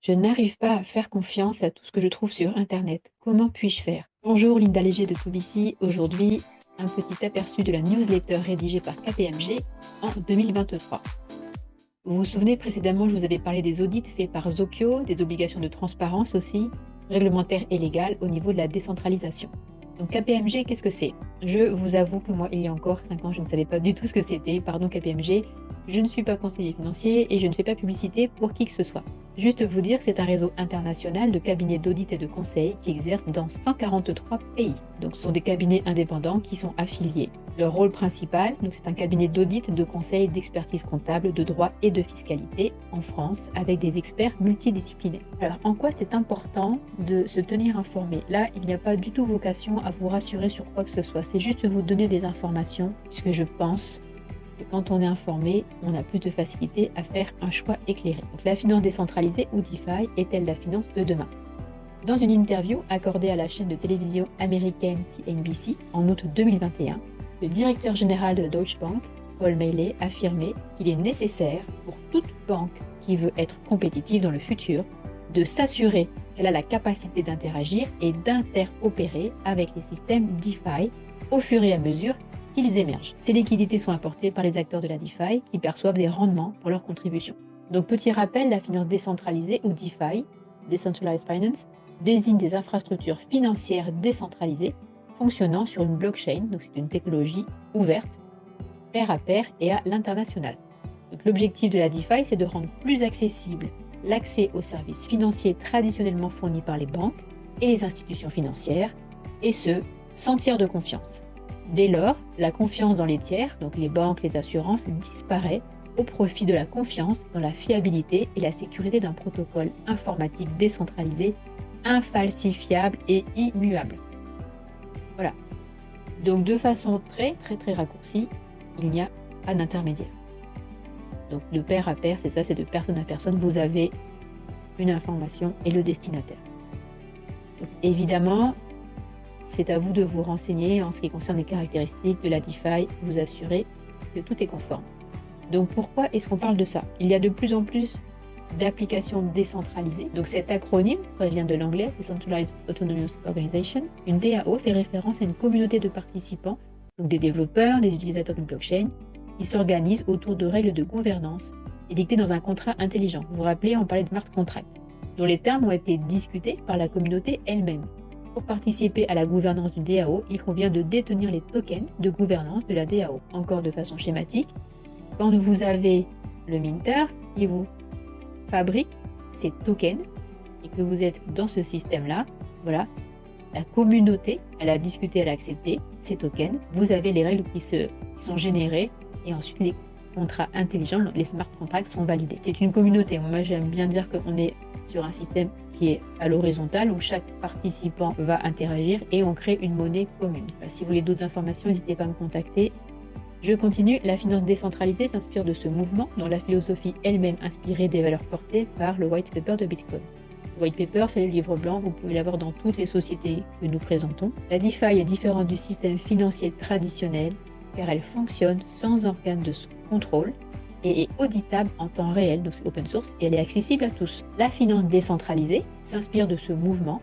Je n'arrive pas à faire confiance à tout ce que je trouve sur Internet. Comment puis-je faire? Bonjour, Linda Léger de Tobici. Aujourd'hui, un petit aperçu de la newsletter rédigée par KPMG en 2023. Vous vous souvenez, précédemment, je vous avais parlé des audits faits par Zocchio, des obligations de transparence aussi, réglementaires et légales au niveau de la décentralisation. Donc KPMG, qu'est-ce que c'est? Je vous avoue que moi, il y a encore 5 ans, je ne savais pas du tout ce que c'était. Pardon KPMG, je ne suis pas conseiller financier et je ne fais pas publicité pour qui que ce soit. Juste vous dire que c'est un réseau international de cabinets d'audit et de conseil qui exercent dans 143 pays. Donc ce sont des cabinets indépendants qui sont affiliés. Leur rôle principal, donc c'est un cabinet d'audit, de conseil, d'expertise comptable, de droit et de fiscalité en France avec des experts multidisciplinaires. Alors en quoi c'est important de se tenir informé? Là, il n'y a pas du tout vocation à vous rassurer sur quoi que ce soit. C'est juste vous donner des informations puisque je pense que quand on est informé, on a plus de facilité à faire un choix éclairé. Donc la finance décentralisée ou DeFi est-elle la finance de demain? Dans une interview accordée à la chaîne de télévision américaine CNBC en août 2021, le directeur général de la Deutsche Bank, Paul Meillet, affirmait qu'il est nécessaire pour toute banque qui veut être compétitive dans le futur de s'assurer qu'elle a la capacité d'interagir et d'interopérer avec les systèmes DeFi au fur et à mesure qu'ils émergent. Ces liquidités sont apportées par les acteurs de la DeFi qui perçoivent des rendements pour leurs contributions. Donc petit rappel, la finance décentralisée ou DeFi, Decentralized Finance, désigne des infrastructures financières décentralisées fonctionnant sur une blockchain, donc c'est une technologie ouverte, pair à pair et à l'international. Donc l'objectif de la DeFi, c'est de rendre plus accessible l'accès aux services financiers traditionnellement fournis par les banques et les institutions financières, et ce, sans tiers de confiance. Dès lors, la confiance dans les tiers, donc les banques, les assurances, disparaît au profit de la confiance dans la fiabilité et la sécurité d'un protocole informatique décentralisé, infalsifiable et immuable. Voilà. Donc de façon très raccourcie, il n'y a pas d'intermédiaire. Donc de pair à pair, c'est ça, c'est de personne à personne, vous avez une information et le destinataire. Donc, évidemment, c'est à vous de vous renseigner en ce qui concerne les caractéristiques de la DeFi, vous assurer que tout est conforme. Donc pourquoi est-ce qu'on parle de ça? Il y a de plus en plus d'applications décentralisées. Donc cet acronyme provient de l'anglais Decentralized Autonomous Organization. Une DAO fait référence à une communauté de participants, donc des développeurs, des utilisateurs de blockchain, qui s'organisent autour de règles de gouvernance édictées dans un contrat intelligent. Vous vous rappelez, on parlait de smart contract, dont les termes ont été discutés par la communauté elle-même. Pour participer à la gouvernance d'une DAO, il convient de détenir les tokens de gouvernance de la DAO. Encore de façon schématique, quand vous avez le minter qui vous fabrique ces tokens et que vous êtes dans ce système-là, voilà, la communauté, elle a discuté, elle a accepté ces tokens, vous avez les règles qui sont générées et ensuite les contrats intelligents, les smart contracts sont validés. C'est une communauté. Moi, j'aime bien dire qu'on est sur un système qui est à l'horizontale où chaque participant va interagir et on crée une monnaie commune. Si vous voulez d'autres informations, n'hésitez pas à me contacter. Je continue. La finance décentralisée s'inspire de ce mouvement dont la philosophie elle-même inspirée des valeurs portées par le white paper de Bitcoin. Le white paper, c'est le livre blanc, vous pouvez l'avoir dans toutes les sociétés que nous présentons. La DeFi est différente du système financier traditionnel car elle fonctionne sans organe de contrôle et est auditable en temps réel, donc c'est open source, et elle est accessible à tous. La finance décentralisée s'inspire de ce mouvement,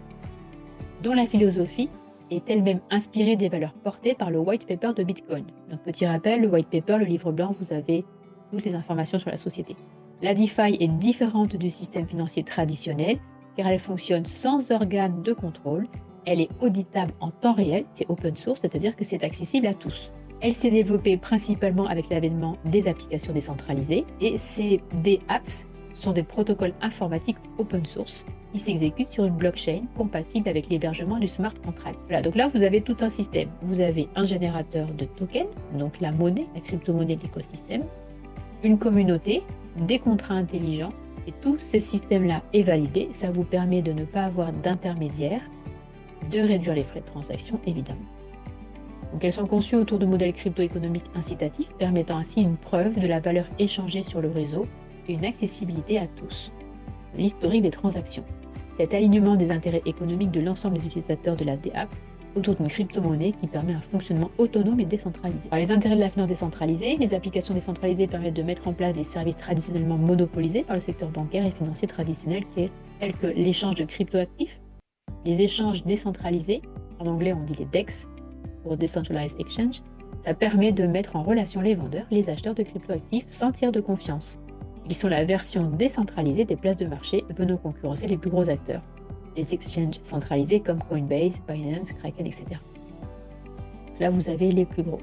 dont la philosophie est elle-même inspirée des valeurs portées par le white paper de Bitcoin. Donc petit rappel, le white paper, le livre blanc, vous avez toutes les informations sur la société. La DeFi est différente du système financier traditionnel, car elle fonctionne sans organe de contrôle, elle est auditable en temps réel, c'est open source, c'est-à-dire que c'est accessible à tous. Elle s'est développée principalement avec l'avènement des applications décentralisées et ces DApps sont des protocoles informatiques open source qui s'exécutent sur une blockchain compatible avec l'hébergement du smart contract. Voilà, donc là vous avez tout un système. Vous avez un générateur de tokens, donc la monnaie, la crypto-monnaie de l'écosystème, une communauté, des contrats intelligents et tout ce système-là est validé. Ça vous permet de ne pas avoir d'intermédiaire, de réduire les frais de transaction évidemment. Donc elles sont conçues autour de modèles crypto-économiques incitatifs, permettant ainsi une preuve de la valeur échangée sur le réseau et une accessibilité à tous. L'historique des transactions. Cet alignement des intérêts économiques de l'ensemble des utilisateurs de la DApp autour d'une crypto-monnaie qui permet un fonctionnement autonome et décentralisé. Alors, les intérêts de la finance décentralisée, les applications décentralisées permettent de mettre en place des services traditionnellement monopolisés par le secteur bancaire et financier traditionnel, tels que l'échange de cryptoactifs, les échanges décentralisés, en anglais on dit les DEX, pour Decentralized Exchange. Ça permet de mettre en relation les vendeurs, les acheteurs de cryptoactifs sans tiers de confiance. Ils sont la version décentralisée des places de marché venant concurrencer les plus gros acteurs, les exchanges centralisés comme Coinbase, Binance, Kraken, etc. Là, vous avez les plus gros.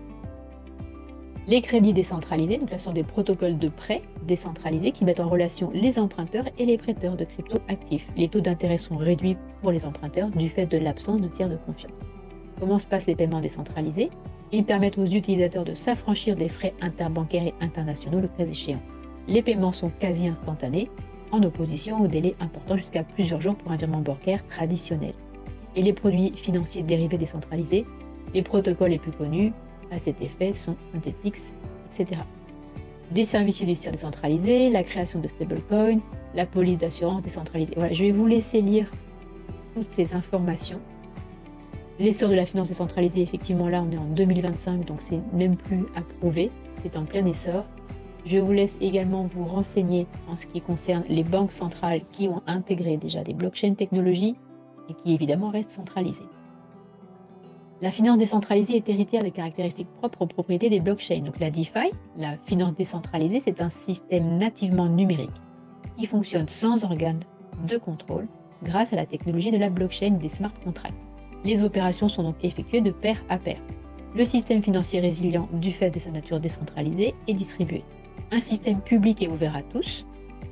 Les crédits décentralisés, donc là, sont des protocoles de prêt décentralisés qui mettent en relation les emprunteurs et les prêteurs de crypto-actifs. Les taux d'intérêt sont réduits pour les emprunteurs du fait de l'absence de tiers de confiance. Comment se passent les paiements décentralisés? Ils permettent aux utilisateurs de s'affranchir des frais interbancaires et internationaux le cas échéant. Les paiements sont quasi instantanés, en opposition aux délais importants jusqu'à plusieurs jours pour un virement bancaire traditionnel. Et les produits financiers dérivés décentralisés, les protocoles les plus connus à cet effet sont Anthetix, etc. Des services judiciaires décentralisés, la création de stablecoins, la police d'assurance décentralisée. Voilà, je vais vous laisser lire toutes ces informations. L'essor de la finance décentralisée, effectivement, là, on est en 2025, donc c'est même plus approuvé, c'est en plein essor. Je vous laisse également vous renseigner en ce qui concerne les banques centrales qui ont intégré déjà des blockchains technologies et qui évidemment restent centralisées. La finance décentralisée est héritière des caractéristiques propres aux propriétés des blockchains. Donc la DeFi, la finance décentralisée, c'est un système nativement numérique qui fonctionne sans organe de contrôle grâce à la technologie de la blockchain des smart contracts. Les opérations sont donc effectuées de pair à pair. Le système financier résilient, du fait de sa nature décentralisée, est distribué. Un système public et ouvert à tous.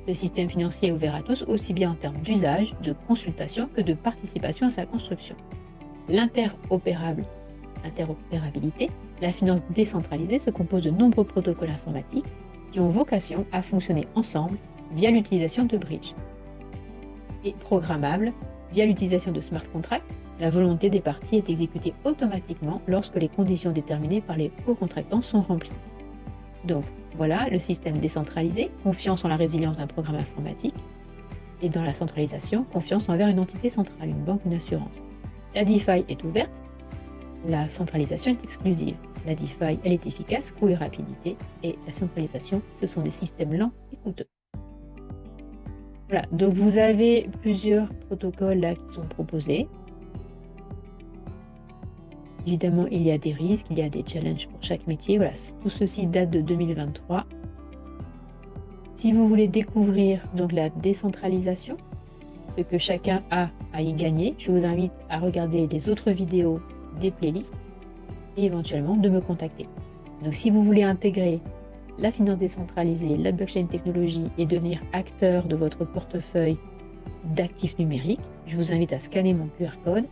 Ce système financier est ouvert à tous, aussi bien en termes d'usage, de consultation que de participation à sa construction. L'interopérabilité, la finance décentralisée se compose de nombreux protocoles informatiques qui ont vocation à fonctionner ensemble via l'utilisation de bridges. Et programmable, via l'utilisation de smart contracts, la volonté des parties est exécutée automatiquement lorsque les conditions déterminées par les co-contractants sont remplies. Donc voilà le système décentralisé, confiance en la résilience d'un programme informatique, et dans la centralisation, confiance envers une entité centrale, une banque, une assurance. La DeFi est ouverte, la centralisation est exclusive. La DeFi, elle est efficace, coût et rapidité, et la centralisation, ce sont des systèmes lents et coûteux. Voilà, donc vous avez plusieurs protocoles là qui sont proposés. Évidemment, il y a des risques, il y a des challenges pour chaque métier. Voilà, tout ceci date de 2023. Si vous voulez découvrir donc la décentralisation, ce que chacun a à y gagner, je vous invite à regarder les autres vidéos des playlists et éventuellement de me contacter. Donc si vous voulez intégrer la finance décentralisée, la blockchain technologie et devenir acteur de votre portefeuille d'actifs numériques, je vous invite à scanner mon QR code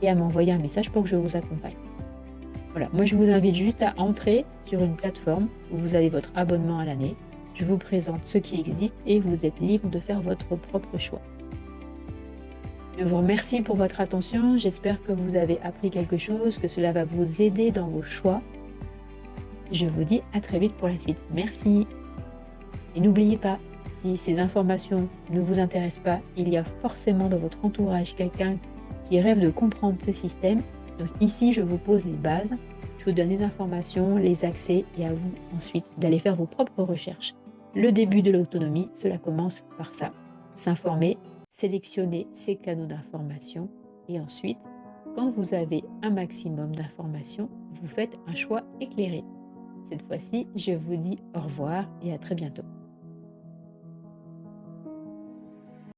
et à m'envoyer un message pour que je vous accompagne. Voilà, moi je vous invite juste à entrer sur une plateforme où vous avez votre abonnement à l'année. Je vous présente ce qui existe et vous êtes libre de faire votre propre choix. Je vous remercie pour votre attention, j'espère que vous avez appris quelque chose, que cela va vous aider dans vos choix. Je vous dis à très vite pour la suite. Merci. Et n'oubliez pas, si ces informations ne vous intéressent pas, il y a forcément dans votre entourage quelqu'un qui rêve de comprendre ce système. Donc ici, je vous pose les bases, je vous donne les informations, les accès et à vous ensuite d'aller faire vos propres recherches. Le début de l'autonomie, cela commence par ça. S'informer, sélectionner ces canaux d'information et ensuite, quand vous avez un maximum d'informations, vous faites un choix éclairé. Cette fois-ci, je vous dis au revoir et à très bientôt.